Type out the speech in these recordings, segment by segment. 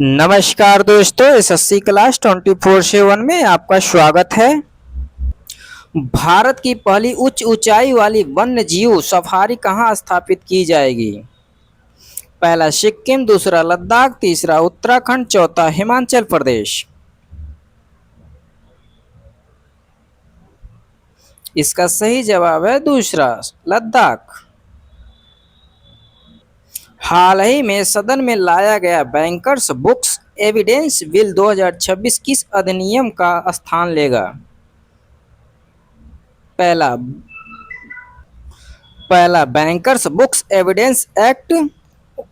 नमस्कार दोस्तों, SSC class 24/7 में आपका स्वागत है। भारत की पहली उच्च ऊंचाई वाली वन्य जीव सफारी कहाँ स्थापित की जाएगी? पहला सिक्किम, दूसरा लद्दाख, तीसरा उत्तराखंड, चौथा हिमाचल प्रदेश। इसका सही जवाब है दूसरा, लद्दाख। हाल ही में सदन में लाया गया बैंकर्स बुक्स एविडेंस बिल 2026 किस अधिनियम का स्थान लेगा? पहला पहला बैंकर्स बुक्स एविडेंस एक्ट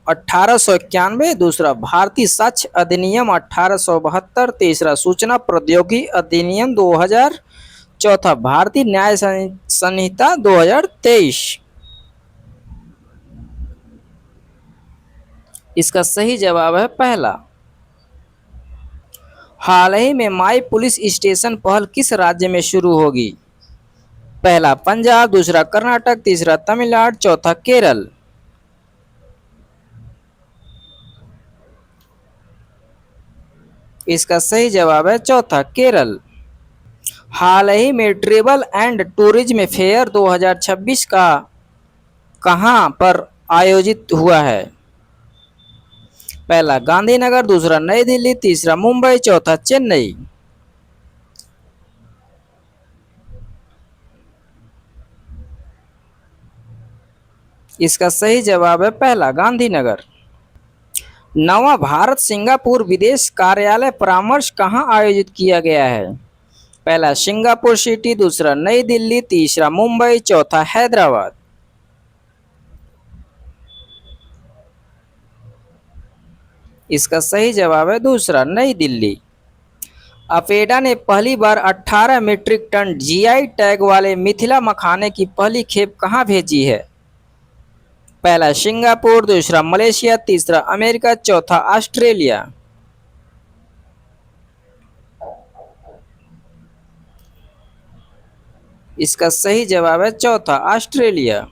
1891, दूसरा भारतीय साक्ष्य अधिनियम 1872, तीसरा सूचना प्रौद्योगिकी अधिनियम 2000, चौथा भारतीय न्याय संहिता 2023। इसका सही जवाब है पहला। हाल ही में माई पुलिस स्टेशन पहल किस राज्य में शुरू होगी? पहला पंजाब, दूसरा कर्नाटक, तीसरा तमिलनाडु, चौथा केरल। इसका सही जवाब है चौथा, केरल। हाल ही में ट्रेवल एंड टूरिज्म फेयर 2026 का कहां पर आयोजित हुआ है? पहला गांधीनगर, दूसरा नई दिल्ली, तीसरा मुंबई, चौथा चेन्नई। इसका सही जवाब है पहला, गांधीनगर। नवा भारत सिंगापुर विदेश कार्यालय परामर्श कहां आयोजित किया गया है? पहला सिंगापुर सिटी, दूसरा नई दिल्ली, तीसरा मुंबई, चौथा हैदराबाद। इसका सही जवाब है दूसरा, नई दिल्ली। अपेडा ने पहली बार 18 मीट्रिक टन जीआई टैग वाले मिथिला मखाने की पहली खेप कहां भेजी है? पहला सिंगापुर, दूसरा मलेशिया, तीसरा अमेरिका, चौथा ऑस्ट्रेलिया। इसका सही जवाब है चौथा, ऑस्ट्रेलिया।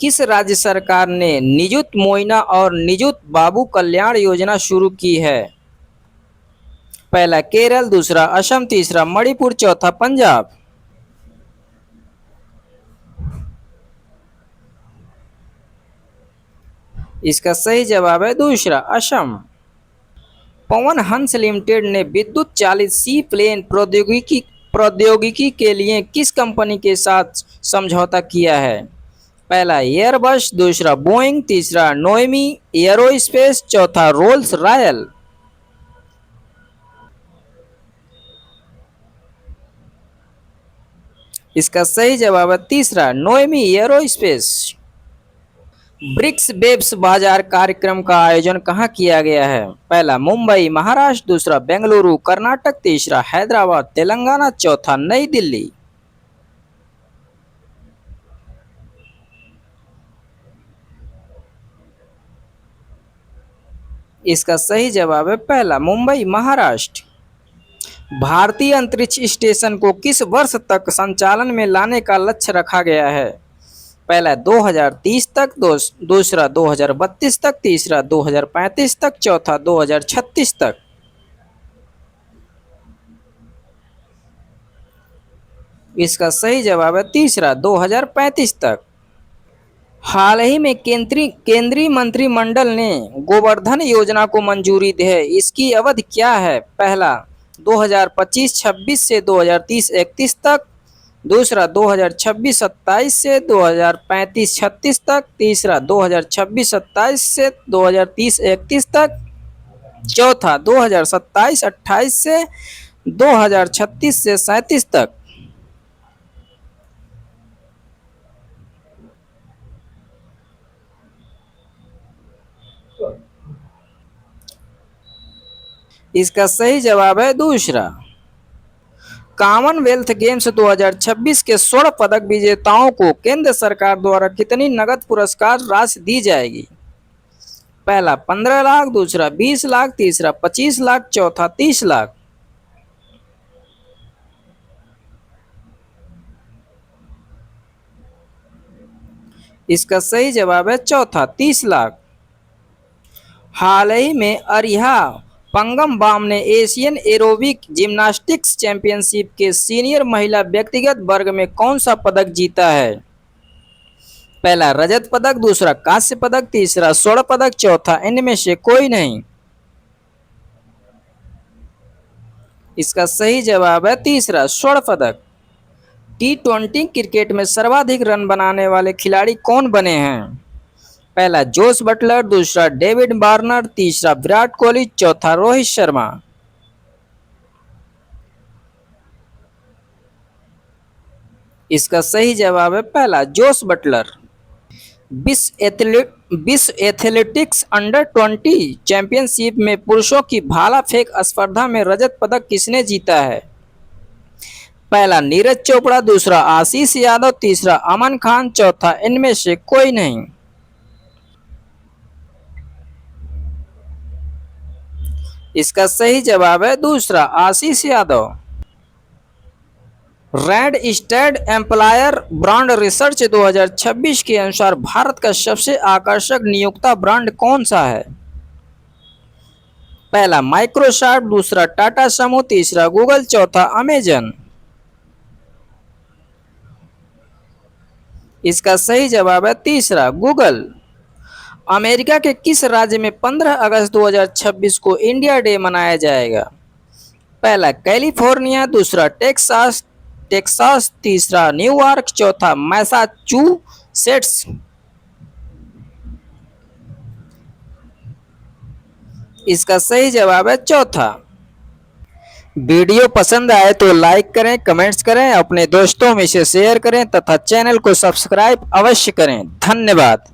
किस राज्य सरकार ने निजुत मोइना और निजुत बाबू कल्याण योजना शुरू की है? पहला केरल, दूसरा असम, तीसरा मणिपुर, चौथा पंजाब। इसका सही जवाब है दूसरा, असम। पवन हंस लिमिटेड ने विद्युत चालित सी प्लेन प्रौद्योगिकी के लिए किस कंपनी के साथ समझौता किया है? पहला एयरबस, दूसरा बोइंग, तीसरा नोएमी एरोस्पेस, चौथा रोल्स रॉयल। इसका सही जवाब है तीसरा, नोएमी एरोस्पेस। ब्रिक्स वेब्स बाजार कार्यक्रम का आयोजन कहाँ किया गया है? पहला मुंबई महाराष्ट्र, दूसरा बेंगलुरु कर्नाटक, तीसरा हैदराबाद तेलंगाना, चौथा नई दिल्ली। इसका सही जवाब है पहला, मुंबई महाराष्ट्र। भारतीय अंतरिक्ष स्टेशन को किस वर्ष तक संचालन में लाने का लक्ष्य रखा गया है? पहला 2030 तक, दूसरा 2032 तक, तीसरा 2035 तक, चौथा 2036 तक। इसका सही जवाब है तीसरा, 2035 तक। हाल ही में केंद्रीय मंत्रिमंडल ने गोवर्धन योजना को मंजूरी दी है, इसकी अवधि क्या है? पहला 2025-26 से 2030-31 तक, दूसरा 2026-27 से 2035-36 तक, तीसरा 2026-27 से 2030-31 तक, चौथा 2027-28 से 2036 से 37 तक। इसका सही जवाब है दूसरा। कॉमनवेल्थ गेम्स 2026 के स्वर्ण पदक विजेताओं को केंद्र सरकार द्वारा कितनी नगद पुरस्कार राशि दी जाएगी? पहला 15 लाख, दूसरा 20 लाख, तीसरा 25 लाख, चौथा 30 लाख। इसका सही जवाब है चौथा, 30 लाख। हाल ही में अरिहा पंगमबाम ने एशियन एरोबिक जिम्नास्टिक्स चैंपियनशिप के सीनियर महिला व्यक्तिगत वर्ग में कौन सा पदक जीता है? पहला रजत पदक, दूसरा कांस्य पदक, तीसरा स्वर्ण पदक, चौथा इनमें से कोई नहीं। इसका सही जवाब है तीसरा स्वर्ण पदक। T20 क्रिकेट में सर्वाधिक रन बनाने वाले खिलाड़ी कौन बने हैं? पहला जोस बटलर, दूसरा डेविड वार्नर, तीसरा विराट कोहली, चौथा रोहित शर्मा। इसका सही जवाब है पहला जोस बटलर। विश्व एथलेटिक्स अंडर-20 चैंपियनशिप में पुरुषों की भाला फेंक स्पर्धा में रजत पदक किसने जीता है? पहला नीरज चोपड़ा, दूसरा आशीष यादव, तीसरा अमन खान, चौथा इनमें से कोई नहीं। इसका सही जवाब है दूसरा Ashish Yadav. Randstad employer brand research 2026 के अनुसार भारत का सबसे आकर्षक नियोक्ता ब्रांड कौन सा है? पहला माइक्रोसॉफ्ट, दूसरा टाटा समूह, तीसरा गूगल, चौथा अमेजन। इसका सही जवाब है तीसरा गूगल। अमेरिका के किस राज्य में 15 अगस्त 2026 को इंडिया डे मनाया जाएगा? पहला कैलिफोर्निया, दूसरा टेक्सास, तीसरा न्यूयॉर्क, चौथा मैसाचुसेट्स। इसका सही जवाब है चौथा। वीडियो पसंद आए तो लाइक करें, कमेंट्स करें, अपने दोस्तों में से शेयर करें तथा चैनल को सब्सक्राइब अवश्य करें। धन्यवाद।